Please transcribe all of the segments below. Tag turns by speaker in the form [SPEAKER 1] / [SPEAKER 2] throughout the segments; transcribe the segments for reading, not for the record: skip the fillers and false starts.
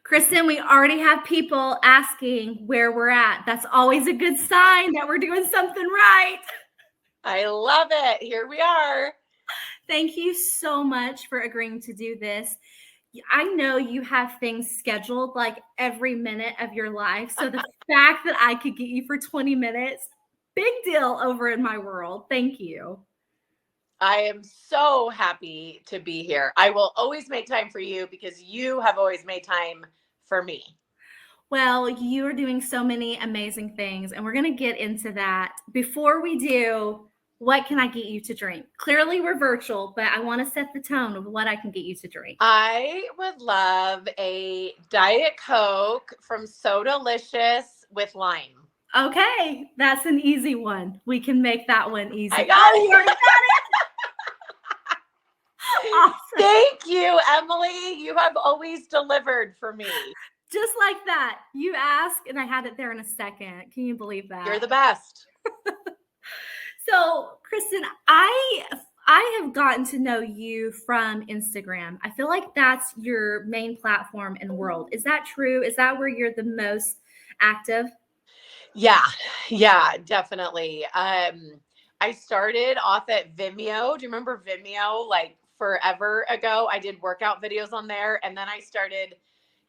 [SPEAKER 1] Kristin, we already have people asking where we're at. That's always a good sign that we're doing something right.
[SPEAKER 2] I love it. Here we are.
[SPEAKER 1] Thank you so much for agreeing to do this. I know you have things scheduled like every minute of your life. So the fact that I could get you for 20 minutes, big deal over in my world. Thank you.
[SPEAKER 2] I am so happy to be here. I will always make time for you because you have always made time for me.
[SPEAKER 1] Well, you are doing so many amazing things, and we're going to get into that. Before we do, what can I get you to drink? Clearly, we're virtual, but I want to set the tone of what I can get you to drink.
[SPEAKER 2] I would love a Diet Coke from Sodalicious with lime.
[SPEAKER 1] Okay, that's an easy one. We can make that one easy.
[SPEAKER 2] I got it.
[SPEAKER 1] You already got it. Awesome.
[SPEAKER 2] Thank you, Emily. You have always delivered for me.
[SPEAKER 1] Just like that. You asked, and I had it there in a second. Can you believe that?
[SPEAKER 2] You're the best.
[SPEAKER 1] So, Kristin, I have gotten to know you from Instagram. I feel like that's your main platform in the world. Is that true? Is that where you're the most active?
[SPEAKER 2] Yeah, definitely. I started off at Vimeo. Do you remember Vimeo? Like forever ago, I did workout videos on there, and then I started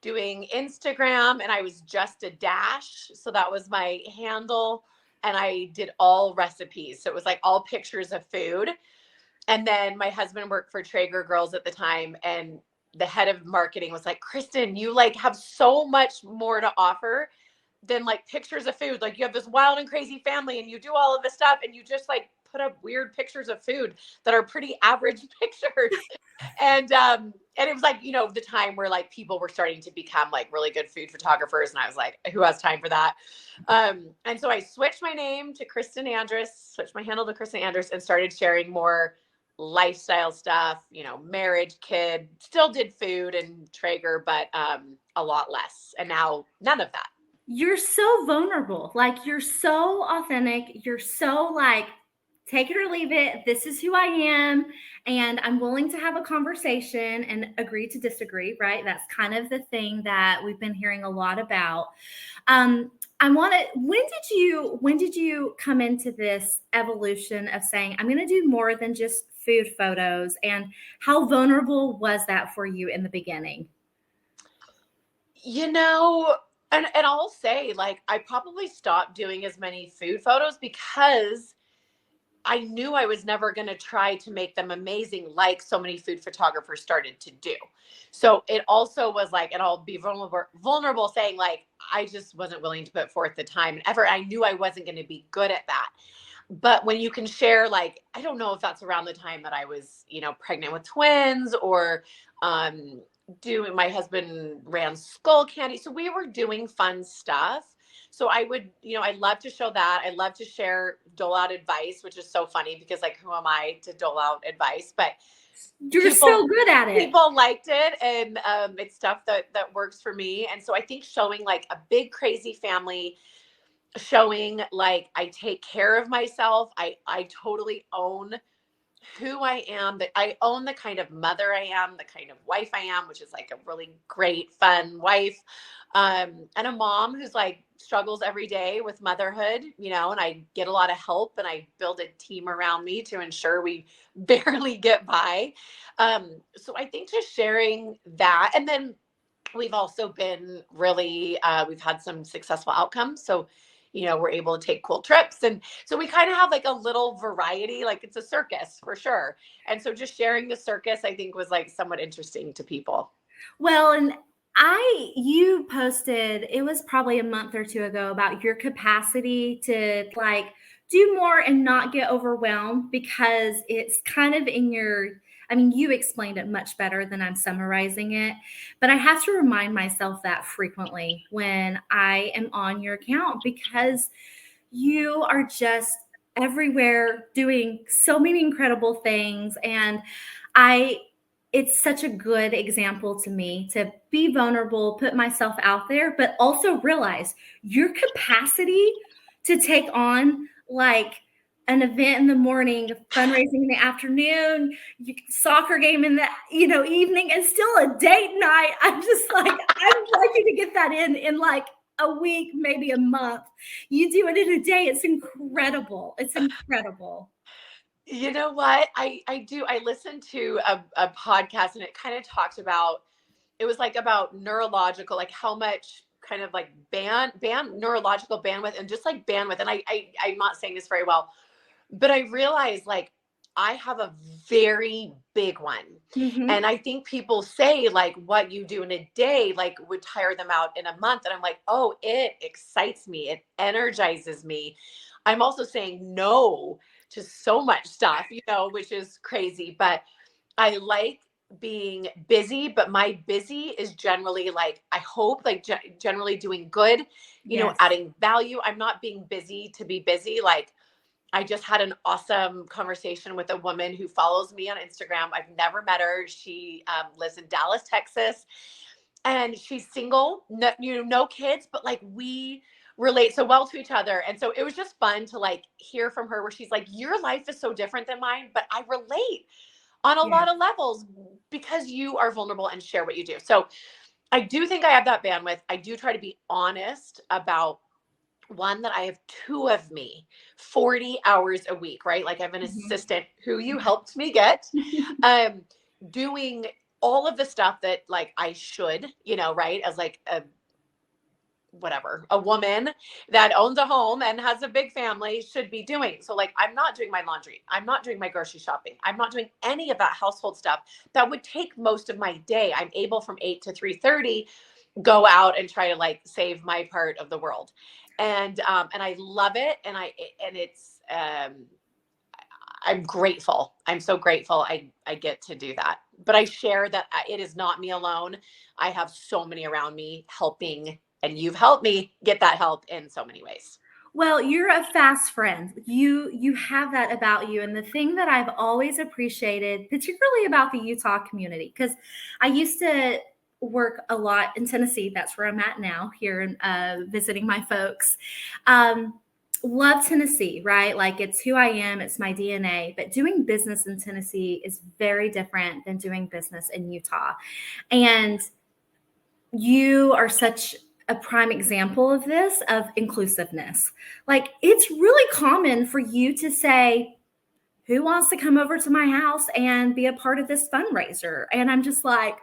[SPEAKER 2] doing Instagram, and I was just a dash. So that was my handle, and I did all recipes. So it was like all pictures of food. And then my husband worked for Traeger Girls at the time, and the head of marketing was like, Kristin, you like have so much more to offer than like pictures of food. Like you have this wild and crazy family and you do all of this stuff and you just like put up weird pictures of food that are pretty average pictures. And it was like, the time where like people were starting to become like really good food photographers. And I was like, who has time for that? And so I switched my name to Kristin Andrus, switched my handle to Kristin Andrus, and started sharing more lifestyle stuff, marriage, kid, still did food and Traeger, but a lot less. And now none of that.
[SPEAKER 1] You're so vulnerable. Like you're so authentic. You're so like, take it or leave it. This is who I am. And I'm willing to have a conversation and agree to disagree, right? That's kind of the thing that we've been hearing a lot about. When did you come into this evolution of saying, I'm going to do more than just food photos? And how vulnerable was that for you in the beginning?
[SPEAKER 2] And I'll say, like, I probably stopped doing as many food photos because I knew I was never going to try to make them amazing like so many food photographers started to do. So it also was like, and I'll be vulnerable saying, like, I just wasn't willing to put forth the time and effort. I knew I wasn't going to be good at that. But when you can share, like, I don't know if that's around the time that I was, pregnant with twins or my husband ran Skull Candy. So we were doing fun stuff. So I would, I love to show that. I love to dole out advice, which is so funny because like, who am I to dole out advice? But
[SPEAKER 1] you're so good at it.
[SPEAKER 2] People liked it. And it's stuff that works for me. And so I think showing like a big, crazy family, showing like I take care of myself. I totally own who I am, that I own the kind of mother I am, the kind of wife I am, which is like a really great, fun wife, and a mom who's like struggles every day with motherhood, and I get a lot of help and I build a team around me to ensure we barely get by. So I think just sharing that. And then we've also been really, we've had some successful outcomes. So we're able to take cool trips. And so we kind of have like a little variety, like it's a circus for sure. And so just sharing the circus, I think was like somewhat interesting to people.
[SPEAKER 1] Well, and you posted, it was probably a month or two ago, about your capacity to like do more and not get overwhelmed because it's kind of you explained it much better than I'm summarizing it, but I have to remind myself that frequently when I am on your account because you are just everywhere doing so many incredible things. And it's such a good example to me to be vulnerable, put myself out there, but also realize your capacity to take on like an event in the morning, fundraising in the afternoon, soccer game in the evening, and still a date night. I'm just like, I'd like you to get that in like a week, maybe a month. You do it in a day. It's incredible. It's incredible.
[SPEAKER 2] You know what? I do. I listened to a podcast, and it kind of talked about, it was like about neurological, like how much kind of like neurological bandwidth, and just like bandwidth. And I'm not saying this very well, but I realized like I have a very big one.
[SPEAKER 1] Mm-hmm.
[SPEAKER 2] And I think people say like what you do in a day, like would tire them out in a month. And I'm like, oh, it excites me. It energizes me. I'm also saying no to so much stuff, which is crazy, but I like being busy, but my busy is generally like, I hope like generally doing good,
[SPEAKER 1] Yes.
[SPEAKER 2] adding value. I'm not being busy to be busy. Like I just had an awesome conversation with a woman who follows me on Instagram. I've never met her. She lives in Dallas, Texas, and she's single, no kids, but like we relate so well to each other. And so it was just fun to like hear from her where she's like, your life is so different than mine, but I relate on a lot of levels because you are vulnerable and share what you do. So I do think I have that bandwidth. I do try to be honest about one, that I have two of me 40 hours a week, right? Like I have an assistant who you helped me get, doing all of the stuff that like I should, right? As like a woman that owns a home and has a big family should be doing. So like, I'm not doing my laundry. I'm not doing my grocery shopping. I'm not doing any of that household stuff that would take most of my day. I'm able from 8 to 3:30 go out and try to like save my part of the world. And I love it. And it's, I'm grateful. I'm so grateful I get to do that. But I share that it is not me alone. I have so many around me helping, and you've helped me get that help in so many ways.
[SPEAKER 1] Well, you're a fast friend. You have that about you. And the thing that I've always appreciated, particularly about the Utah community, because I used to work a lot in Tennessee. That's where I'm at now, here in visiting my folks. Love Tennessee, right? Like it's who I am, it's my DNA. But doing business in Tennessee is very different than doing business in Utah. And you are such a prime example of this, of inclusiveness. Like it's really common for you to say, who wants to come over to my house and be a part of this fundraiser? And I'm just like,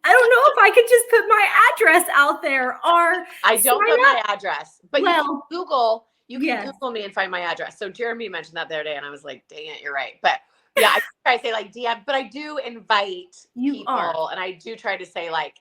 [SPEAKER 1] I don't know if I could just put my address out there, or
[SPEAKER 2] I don't put my address, but
[SPEAKER 1] well,
[SPEAKER 2] you can Google me and find my address. So Jeremy mentioned that the other day and I was like, dang it, you're right. But yeah, I try to say like DM, but I do invite people, and I do try to say like,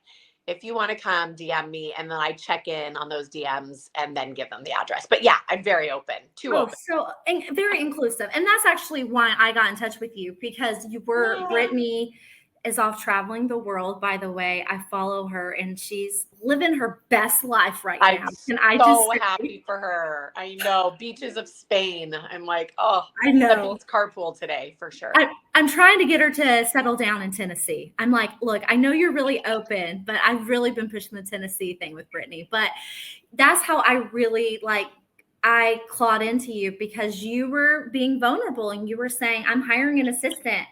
[SPEAKER 2] if you want to come, DM me, and then I check in on those DMs and then give them the address. But yeah, I'm very open, open.
[SPEAKER 1] So very inclusive. And that's actually why I got in touch with you, because you were, Brittany is off traveling the world, by the way. I follow her and she's living her best life right now. And I'm
[SPEAKER 2] so happy for her. I know. Beaches of Spain. I'm like, oh,
[SPEAKER 1] I know.
[SPEAKER 2] It's carpool today for sure.
[SPEAKER 1] I'm trying to get her to settle down in Tennessee. I'm like, look, I know you're really open, but I've really been pushing the Tennessee thing with Brittany. But that's how I really I clawed into you, because you were being vulnerable and you were saying, I'm hiring an assistant.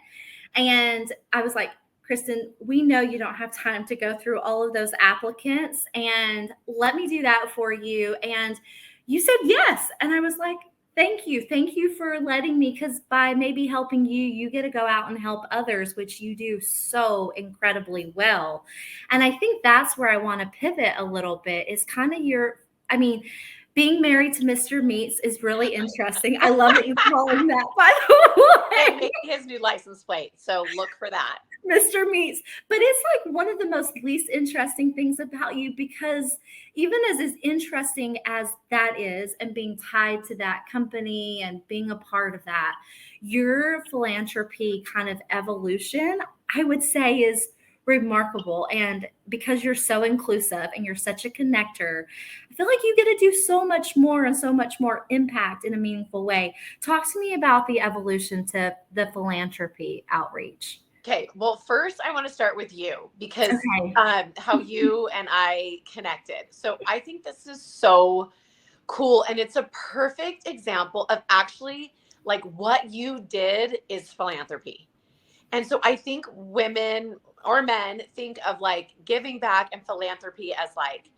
[SPEAKER 1] And I was like, Kristin, we know you don't have time to go through all of those applicants, and let me do that for you. And you said yes. And I was like, thank you. Thank you for letting me, because by maybe helping you, you get to go out and help others, which you do so incredibly well. And I think that's where I want to pivot a little bit, is kind of being married to Mr. Meats is really interesting. I love that you call him that, by the way.
[SPEAKER 2] And maybe his new license plate. So look for that.
[SPEAKER 1] Mr. Meats. But it's like one of the most least interesting things about you, because even as interesting as that is, and being tied to that company and being a part of that, your philanthropy kind of evolution, I would say, is remarkable. And because you're so inclusive and you're such a connector, I feel like you get to do so much more and so much more impact in a meaningful way. Talk to me about the evolution to the philanthropy outreach.
[SPEAKER 2] Okay. Well, first I want to start with you, because how you and I connected. So I think this is so cool. And it's a perfect example of actually like what you did is philanthropy. And so I think women or men think of like giving back and philanthropy as like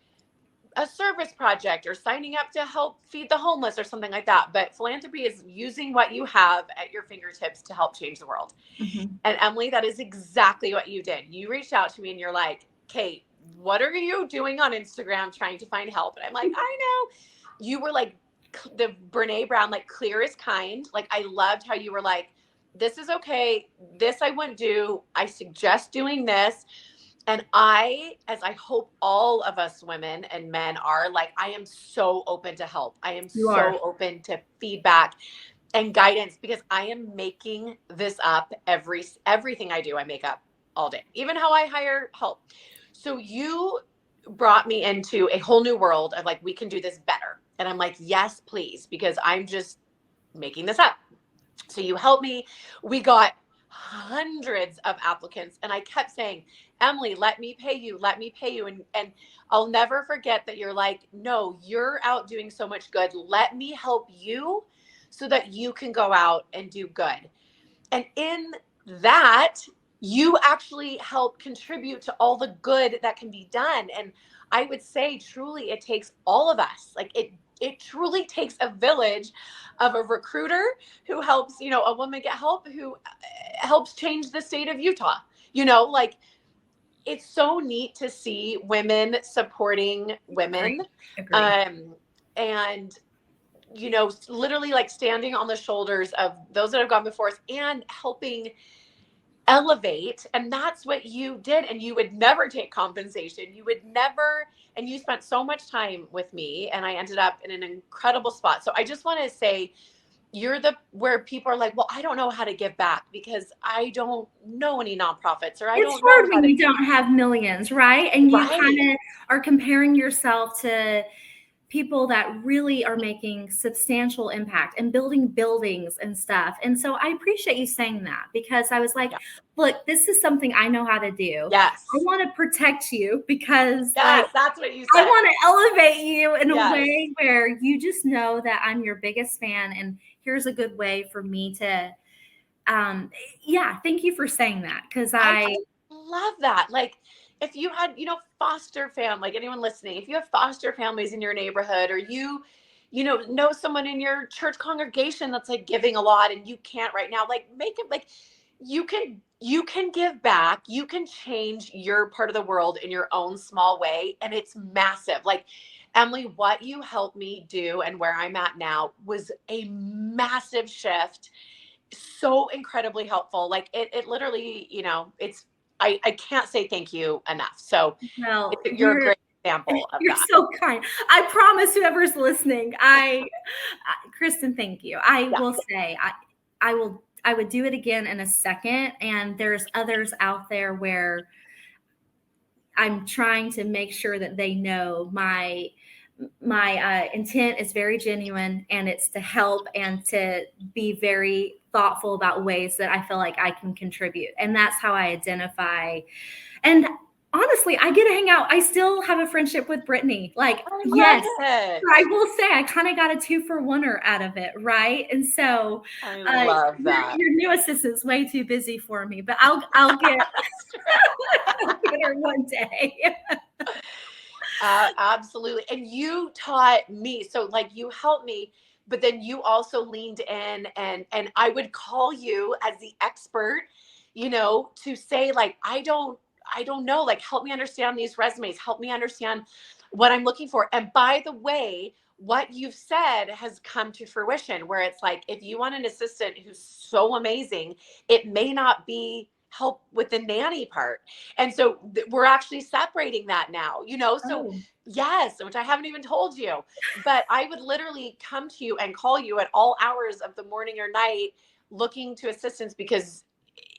[SPEAKER 2] a service project or signing up to help feed the homeless or something like that. But philanthropy is using what you have at your fingertips to help change the world.
[SPEAKER 1] Mm-hmm.
[SPEAKER 2] And Emily, that is exactly what you did. You reached out to me and you're like, Kate, what are you doing on Instagram trying to find help? And I'm like, I know. You were like the Brene Brown, like clear as kind. Like I loved how you were like, this is okay. This I wouldn't do. I suggest doing this. And I, as I hope all of us women and men are, like, I am so open to help. I am
[SPEAKER 1] You
[SPEAKER 2] so
[SPEAKER 1] are.
[SPEAKER 2] open to feedback and guidance because I am making this up everything I do. I make up all day, even how I hire help. So you brought me into a whole new world of like, we can do this better. And I'm like, yes, please, because I'm just making this up. So you helped me. We got hundreds of applicants and I kept saying, Emily, let me pay you. Let me pay you. And I'll never forget that you're like, no, you're out doing so much good. Let me help you so that you can go out and do good. And in that, you actually help contribute to all the good that can be done. And I would say truly it takes all of us. Like it truly takes a village of a recruiter who helps, a woman get help, who helps change the state of Utah. Like it's so neat to see women supporting women.
[SPEAKER 1] Agree.
[SPEAKER 2] And literally like standing on the shoulders of those that have gone before us and helping elevate. And that's what you did. And you would never take compensation. You would never, and you spent so much time with me and I ended up in an incredible spot. So I just want to say, you're where people are like, well, I don't know how to give back because I don't know any nonprofits or I
[SPEAKER 1] It's
[SPEAKER 2] don't know
[SPEAKER 1] hard
[SPEAKER 2] how
[SPEAKER 1] when
[SPEAKER 2] to.
[SPEAKER 1] you don't have millions, right? And you
[SPEAKER 2] Right.
[SPEAKER 1] kind of are comparing yourself to people that really are making substantial impact and building buildings and stuff. And so I appreciate you saying that because I was like,
[SPEAKER 2] Yeah.
[SPEAKER 1] look, this is something I know how to do.
[SPEAKER 2] Yes.
[SPEAKER 1] I want to protect you because
[SPEAKER 2] Yes, that's what you
[SPEAKER 1] I
[SPEAKER 2] said.
[SPEAKER 1] want to elevate you in
[SPEAKER 2] Yes.
[SPEAKER 1] a way where you just know that I'm your biggest fan. And here's a good way for me to, thank you for saying that. Cause
[SPEAKER 2] I love that. Like if you had, foster family, like anyone listening, if you have foster families in your neighborhood or know someone in your church congregation that's like giving a lot and you can't right now, like make it like you can give back, you can change your part of the world in your own small way. And it's massive. Like Emily, what you helped me do and where I'm at now was a massive shift, so incredibly helpful. Like it literally, I can't say thank you enough. So
[SPEAKER 1] well,
[SPEAKER 2] you're a great example of
[SPEAKER 1] you're
[SPEAKER 2] that.
[SPEAKER 1] so kind. I promise whoever's listening, Kristin, thank you. I will say, I would do it again in a second. And there's others out there where I'm trying to make sure that they know my intent is very genuine and it's to help and to be very thoughtful about ways that I feel like I can contribute. And that's how I identify. And honestly, I get to hang out. I still have a friendship with Brittany. Like, yes, I will say I kind of got a 2-for-1er out of it, right? And so
[SPEAKER 2] I love that.
[SPEAKER 1] Your new assistant's way too busy for me, but I'll get I'll get her one day.
[SPEAKER 2] Absolutely. And you taught me. So like you helped me, but then you also leaned in and I would call you as the expert, to say like, I don't know, like help me understand these resumes, help me understand what I'm looking for. And by the way, what you've said has come to fruition where it's like, if you want an assistant who's so amazing, it may not be help with the nanny part. And so we're actually separating that now, so yes, which I haven't even told you, but I would literally come to you and call you at all hours of the morning or night looking to assistance because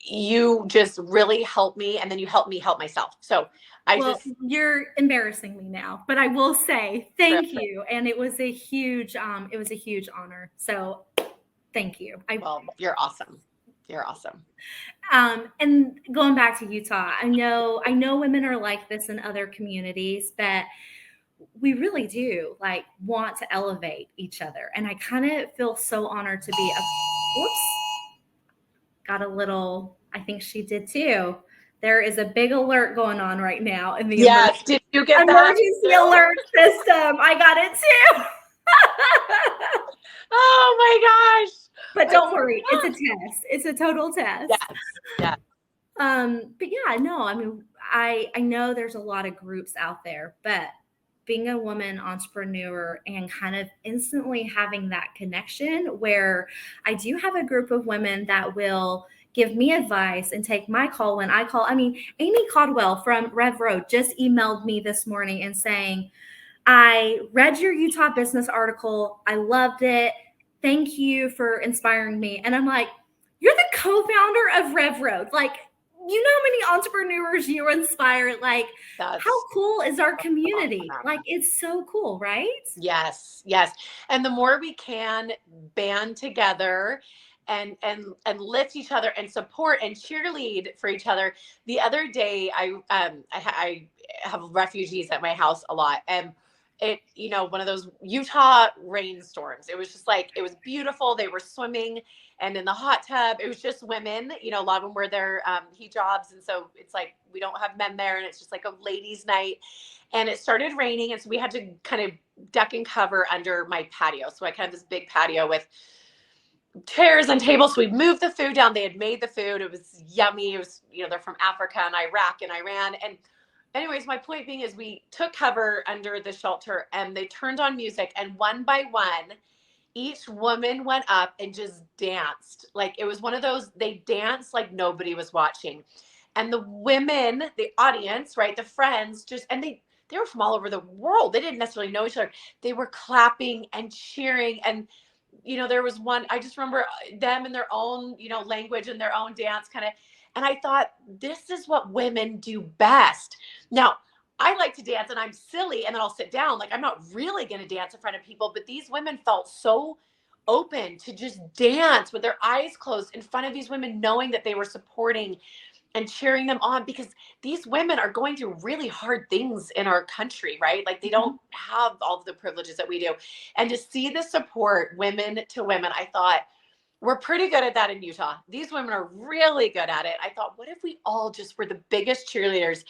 [SPEAKER 2] you just really helped me and then you helped me help myself. So
[SPEAKER 1] you're embarrassing me now, but I will say thank you. And it was a huge honor. So thank you.
[SPEAKER 2] Well, you're awesome. You're awesome.
[SPEAKER 1] And going back to Utah, I know women are like this in other communities, but we really do like want to elevate each other. And I kind of feel so honored to be Whoops. Got a little, I think she did too. There is a big alert going on right now in the
[SPEAKER 2] Yes. Did you get that?
[SPEAKER 1] emergency alert system. I got it too.
[SPEAKER 2] Oh my gosh.
[SPEAKER 1] But don't worry, it's a test. It's a total test.
[SPEAKER 2] Yes. Yes.
[SPEAKER 1] But yeah, no, I mean, I know there's a lot of groups out there, but being a woman entrepreneur and kind of instantly having that connection where I do have a group of women that will give me advice and take my call when I call. I mean, Amy Caldwell from Rev Road just emailed me this morning and saying, I read your Utah business article. I loved it. Thank you for inspiring me. And I'm like, you're the co-founder of Rev Road. Like, you know how many entrepreneurs you inspire. Like, how cool is our community? Like, it's so cool, right?
[SPEAKER 2] Yes, yes. And the more we can band together and lift each other and support and cheerlead for each other. The other day, I have refugees at my house a lot, and it, you know, one of those Utah rainstorms. It was just like, it was beautiful. They were swimming and in the hot tub. It was just women, you know, a lot of them wear their hijabs. And so it's like, we don't have men there, and it's just like a ladies' night. And it started raining. And so we had to kind of duck and cover under my patio. So I kind of this big patio with chairs and tables. So we moved the food down. They had made the food. It was yummy. It was, you know, they're from Africa and Iraq and Iran. And anyways, my point being is we took cover under the shelter and they turned on music, and one by one, each woman went up and just danced. Like, it was one of those, they danced like nobody was watching. And the women, the audience, right, the friends, just, and they were from all over the world. They didn't necessarily know each other. They were clapping and cheering. And, you know, there was one, I just remember them in their own, you know, language and their own dance kind of. And I thought, this is what women do best. Now, I like to dance and I'm silly and then I'll sit down. Like, I'm not really going to dance in front of people, but these women felt so open to just dance with their eyes closed in front of these women, knowing that they were supporting and cheering them on, because these women are going through really hard things in our country, right? Like, they don't have all of the privileges that we do. And to see the support women to women, I thought, we're pretty good at that in Utah. These women are really good at it. I thought, what if we all just were the biggest cheerleaders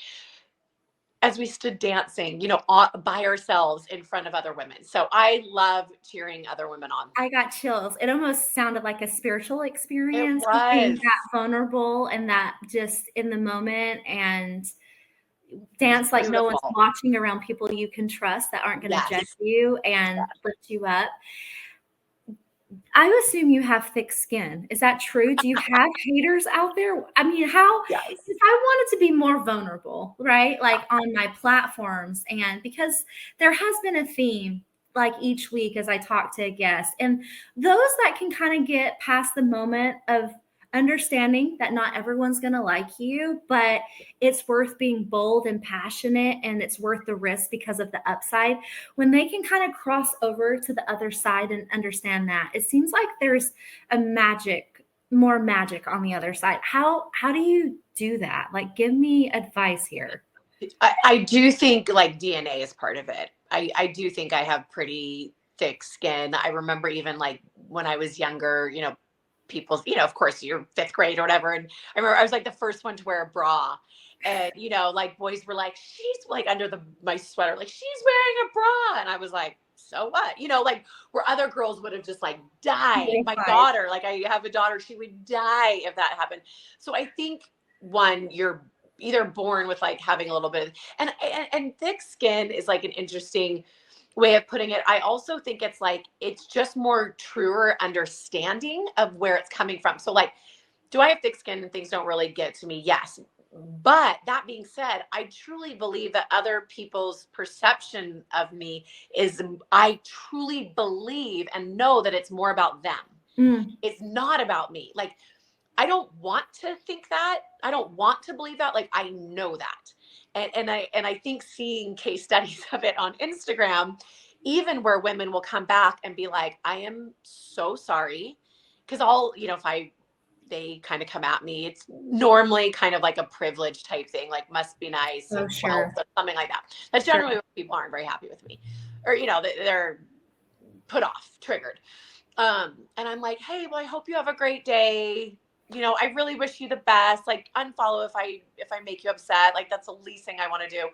[SPEAKER 2] as we stood dancing, you know, by ourselves in front of other women? So I love cheering other women on.
[SPEAKER 1] I got chills. It almost sounded like a spiritual experience.
[SPEAKER 2] It was.
[SPEAKER 1] Being that vulnerable and that just in the moment, and dance like no one's watching around people you can trust that aren't going to judge you and lift you up. I assume you have thick skin. Is that true? Do you have haters out there? I mean, how, if I wanted to be more vulnerable, right? Like on my platforms, and because there has been a theme like each week as I talk to a guest, and those that can kind of get past the moment of understanding that not everyone's going to like you, but it's worth being bold and passionate, and it's worth the risk because of the upside. When they can kind of cross over to the other side and understand that, it seems like there's more magic on the other side. How do you do that? Like, give me advice here.
[SPEAKER 2] I do think like DNA is part of it. I do think I have pretty thick skin. I remember even like when I was younger, you know, people, you know, of course you're fifth grade or whatever. And I remember I was like the first one to wear a bra, and, you know, like boys were like, she's like under my sweater, like she's wearing a bra. And I was like, so what? You know, like where other girls would have just like died. My daughter, like I have a daughter, she would die if that happened. So I think one, you're either born with like having a little bit of, and thick skin is like an interesting way of putting it. I also think it's like, it's just more truer understanding of where it's coming from. So like, do I have thick skin and things don't really get to me? Yes. But that being said, I truly believe that other people's perception of me is, I truly believe and know that it's more about them. It's not about me. Like, I don't want to think that. I don't want to believe that. Like, I know that. And I think seeing case studies of it on Instagram, even where women will come back and be like, I am so sorry. Because you know, they kind of come at me, it's normally kind of like a privilege type thing, like must be nice, or something like that. That's generally when people aren't very happy with me, or, you know, they're put off, triggered. And I'm like, hey, well, I hope you have a great day. You know, I really wish you the best. Like, unfollow if I make you upset. Like, that's the least thing I want to do.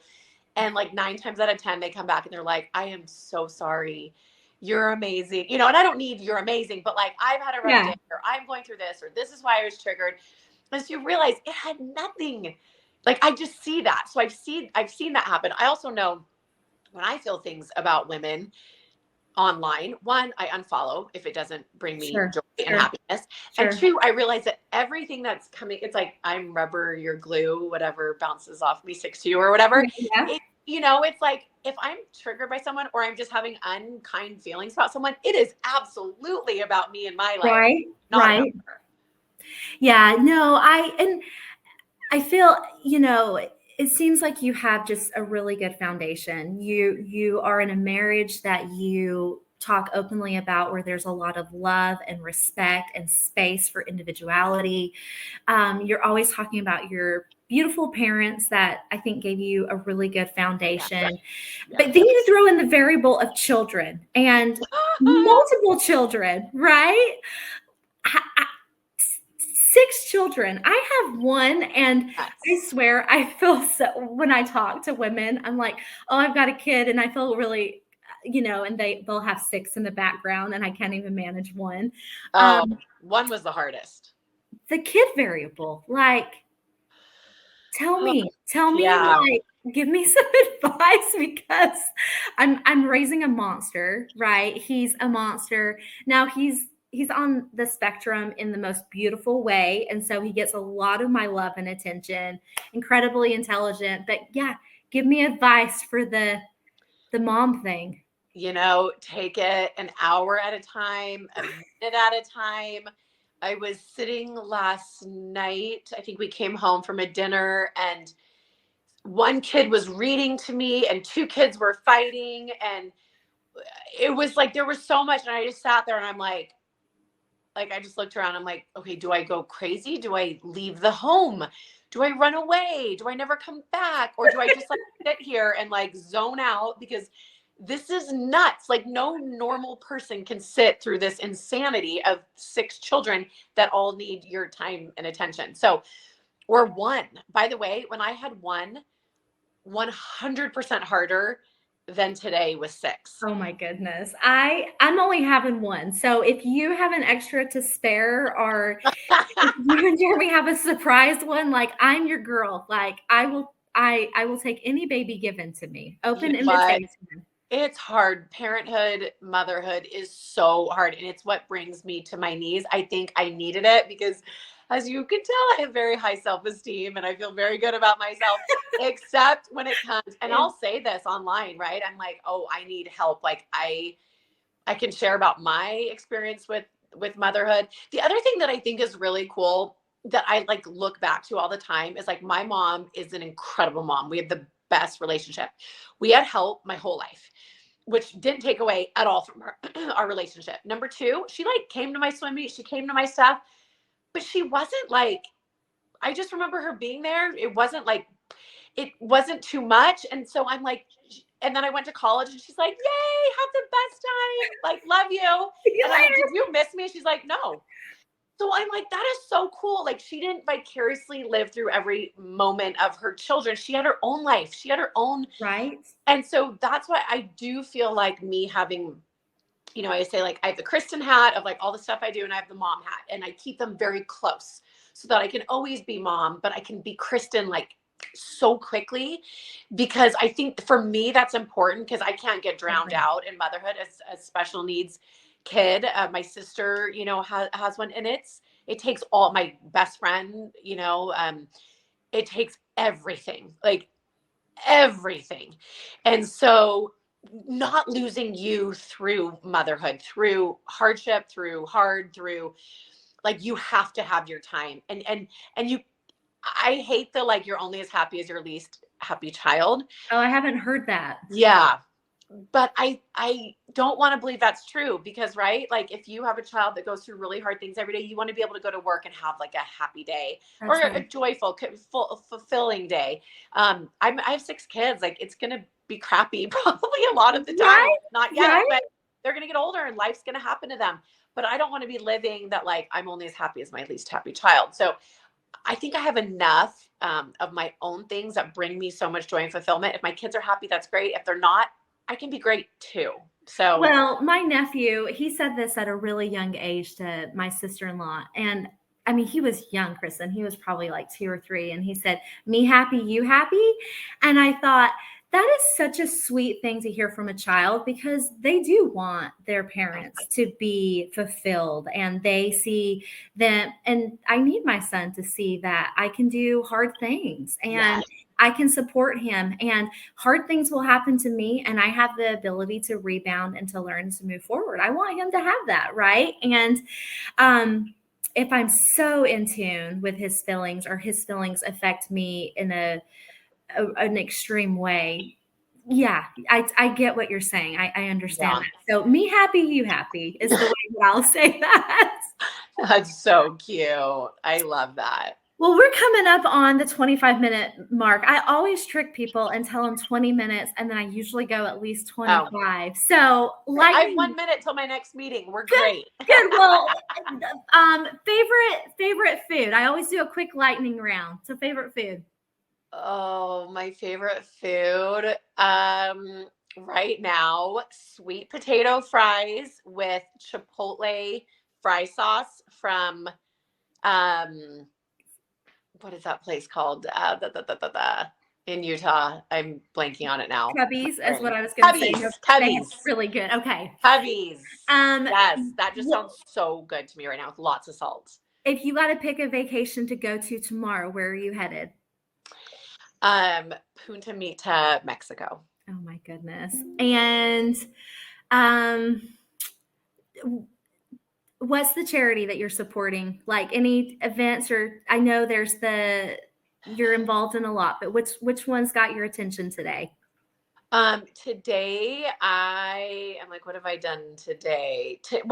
[SPEAKER 2] And like 9 times out of 10, they come back and they're like, I am so sorry. You're amazing. You know, and I don't need you're amazing, but like, I've had a rough
[SPEAKER 1] Yeah.
[SPEAKER 2] day, or I'm going through this, or this is why I was triggered. And so you realize it had nothing. Like, I just see that. So I've seen that happen. I also know when I feel things about women online, one, I unfollow if it doesn't bring me
[SPEAKER 1] Sure.
[SPEAKER 2] joy and
[SPEAKER 1] Sure.
[SPEAKER 2] happiness. And
[SPEAKER 1] Sure.
[SPEAKER 2] two, I realize that everything that's coming, it's like I'm rubber, you're glue, whatever bounces off me sticks to you or whatever.
[SPEAKER 1] Yeah.
[SPEAKER 2] It, you know, it's like if I'm triggered by someone or I'm just having unkind feelings about someone, it is absolutely about me and my life,
[SPEAKER 1] Right.
[SPEAKER 2] not about
[SPEAKER 1] Right.
[SPEAKER 2] her.
[SPEAKER 1] Yeah. No, I feel, it seems like you have just a really good foundation. You are in a marriage that you talk openly about, where there's a lot of love and respect and space for individuality. You're always talking about your beautiful parents that I think gave you a really good
[SPEAKER 2] Yeah.
[SPEAKER 1] foundation.
[SPEAKER 2] Yeah.
[SPEAKER 1] But then you throw in the variable of children and multiple children, right? I, 6 children. I have one, and I
[SPEAKER 2] Yes.
[SPEAKER 1] swear I feel so when I talk to women, I'm like, oh, I've got a kid, and I feel really, and they'll have 6 in the background, and I can't even manage one.
[SPEAKER 2] Oh,
[SPEAKER 1] Um,
[SPEAKER 2] one was the hardest.
[SPEAKER 1] the kid variable, like,
[SPEAKER 2] Oh,
[SPEAKER 1] tell me,
[SPEAKER 2] yeah.
[SPEAKER 1] like, give me some advice, because I'm raising a monster, right? He's a monster. Now he's on the spectrum in the most beautiful way, and so he gets a lot of my love and attention, incredibly intelligent, but yeah, give me advice for the mom thing.
[SPEAKER 2] You know, take it an hour at a time, a minute at a time. I was sitting last night. I think we came home from a dinner and one kid was reading to me and 2 kids were fighting. And it was like there was so much. And I just sat there and I'm like, I just looked around. I'm like, okay, do I go crazy? Do I leave the home? Do I run away? Do I never come back? Or do I just like sit here and like zone out? Because this is nuts. Like, no normal person can sit through this insanity of 6 children that all need your time and attention. So, or one, by the way, when I had one, 100% harder than today with 6.
[SPEAKER 1] Oh my goodness. I'm only having one. So if you have an extra to spare, or if you and Jeremy have a surprise one, like, I'm your girl. Like, I will take any baby given to me.
[SPEAKER 2] You
[SPEAKER 1] Open
[SPEAKER 2] know what?
[SPEAKER 1] invitation.
[SPEAKER 2] It's hard. Parenthood, motherhood is so hard. And it's what brings me to my knees. I think I needed it because, as you can tell, I have very high self esteem and I feel very good about myself, except when it comes, and I'll say this online, right? I'm like, oh, I need help. Like, I can share about my experience with motherhood. The other thing that I think is really cool that I like look back to all the time is like my mom is an incredible mom. We have the best relationship. We had help my whole life, which didn't take away at all from our relationship. Number 2, she like came to my swim meet, she came to my stuff, but she wasn't like, I just remember her being there. It wasn't too much. And so I'm like, and then I went to college and she's like, yay, have the best time. Like, love you.
[SPEAKER 1] See you
[SPEAKER 2] And I'm like, did
[SPEAKER 1] later.
[SPEAKER 2] you miss me? She's like, no. So I'm like, that is so cool. Like, she didn't vicariously live through every moment of her children. She had her own life. She had her own.
[SPEAKER 1] Right?
[SPEAKER 2] And so that's why I do feel like me having, you know, I say like I have the Kristin hat of like all the stuff I do, and I have the mom hat, and I keep them very close so that I can always be mom, but I can be Kristin like so quickly, because I think for me that's important because I can't get drowned
[SPEAKER 1] Totally.
[SPEAKER 2] out in motherhood as a special needs kid. My sister, you know, has one, and it takes all my best friend, you know, it takes everything, like everything. And so not losing you through motherhood, through hardship, through like you have to have your time. And you, I hate the like you're only as happy as your least happy child.
[SPEAKER 1] Oh, I haven't heard that.
[SPEAKER 2] Yeah. But I don't want to believe that's true because, right, like if you have a child that goes through really hard things every day, you want to be able to go to work and have like a happy day or
[SPEAKER 1] That's
[SPEAKER 2] a
[SPEAKER 1] right.
[SPEAKER 2] joyful, fulfilling day. I have 6 kids. Like it's gonna be crappy probably a lot of the time.
[SPEAKER 1] Right?
[SPEAKER 2] Not yet,
[SPEAKER 1] Right?
[SPEAKER 2] but they're gonna get older and life's gonna happen to them. but I don't want to be living that like I'm only as happy as my least happy child. So I think I have enough of my own things that bring me so much joy and fulfillment. If my kids are happy, that's great. If they're not, I can be great too. So,
[SPEAKER 1] Well, my nephew, he said this at a really young age to my sister-in-law. And I mean, he was young, Kristen. He was probably like 2 or 3. And he said, "Me happy, you happy?" And I thought, that is such a sweet thing to hear from a child, because they do want their parents to be fulfilled, and they see them. And I need my son to see that I can do hard things, and
[SPEAKER 2] yeah.
[SPEAKER 1] I can support him, and hard things will happen to me, and I have the ability to rebound and to learn to move forward. I want him to have that, right? And if I'm so in tune with his feelings, or his feelings affect me in an extreme way, yeah, I get what you're saying. I understand
[SPEAKER 2] Yeah.
[SPEAKER 1] that. So me happy, you happy is the way that I'll say that.
[SPEAKER 2] That's so cute. I love that.
[SPEAKER 1] Well, we're coming up on the 25-minute mark. I always trick people and tell them 20 minutes, and then I usually go at least 25. So,
[SPEAKER 2] I have 1 minute till my next meeting. We're great.
[SPEAKER 1] Good. Well, favorite food. I always do a quick lightning round. So, favorite food.
[SPEAKER 2] Oh, my favorite food. Right now, sweet potato fries with chipotle fry sauce from what is that place called? In Utah. I'm blanking on it now.
[SPEAKER 1] Cubbies is what I was going to say.
[SPEAKER 2] Cubbies.
[SPEAKER 1] Really good. Okay.
[SPEAKER 2] Cubbies. Yes, that just
[SPEAKER 1] well,
[SPEAKER 2] sounds so good to me right now with lots of salt.
[SPEAKER 1] If you got to pick a vacation to go to tomorrow, where are you headed?
[SPEAKER 2] Punta Mita, Mexico.
[SPEAKER 1] Oh my goodness. And what's the charity that you're supporting? Like any events, or I know you're involved in a lot, but which one's got your attention today?
[SPEAKER 2] Today I am like, what have I done today? Today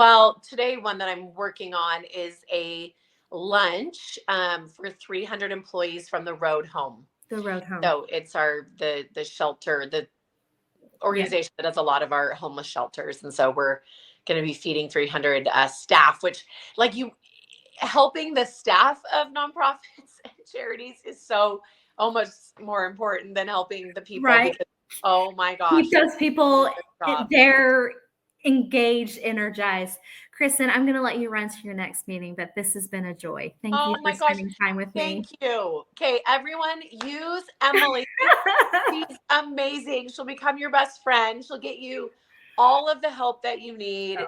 [SPEAKER 2] one that I'm working on is a lunch for 300 employees from the Road Home.
[SPEAKER 1] The Road Home.
[SPEAKER 2] So it's the shelter, the organization that does a lot of our homeless shelters. And so we're going to be feeding 300 staff, which like helping the staff of nonprofits and charities is so almost more important than helping the people.
[SPEAKER 1] Right.
[SPEAKER 2] Because, oh my gosh.
[SPEAKER 1] Keep those people, they're engaged, energized. Kristen, I'm going to let you run to your next meeting, but this has been a joy. Thank you for spending time with me.
[SPEAKER 2] Thank you. Okay, everyone, use Emily. She's amazing. She'll become your best friend. She'll get you all of the help that you need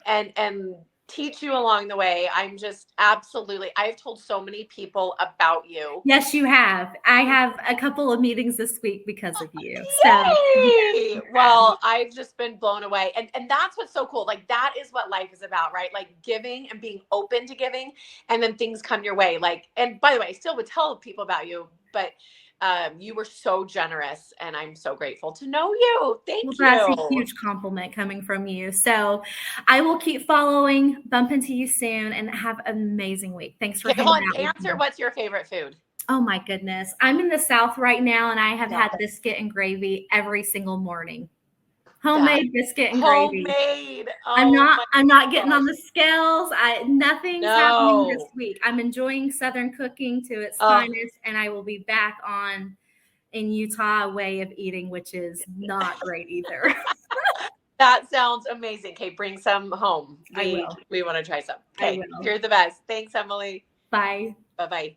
[SPEAKER 2] and teach you along the way. I'm just I've told so many people about you.
[SPEAKER 1] Yes, you have. I have a couple of meetings this week because of you.
[SPEAKER 2] Yay! Well, I've just been blown away. And that's what's so cool. Like that is what life is about, right? Like giving and being open to giving, and then things come your way. Like, and by the way, I still would tell people about you, but you were so generous, and I'm so grateful to know you. Thank you.
[SPEAKER 1] That's a huge compliment coming from you. So I will keep following, bump into you soon, and have an amazing week. Thanks for hanging out.
[SPEAKER 2] Answer what's your favorite food?
[SPEAKER 1] Oh my goodness. I'm in the South right now, and I have had biscuit and gravy every single morning. Homemade biscuit and gravy.
[SPEAKER 2] Homemade.
[SPEAKER 1] Oh, I'm not getting on the scales. Nothing's happening this week. I'm enjoying Southern cooking to its finest, and I will be back on in Utah way of eating, which is not great either.
[SPEAKER 2] That sounds amazing. Okay, bring some home.
[SPEAKER 1] I will.
[SPEAKER 2] We want to try some. Okay, you're the best. Thanks, Emily.
[SPEAKER 1] Bye.
[SPEAKER 2] Bye-bye.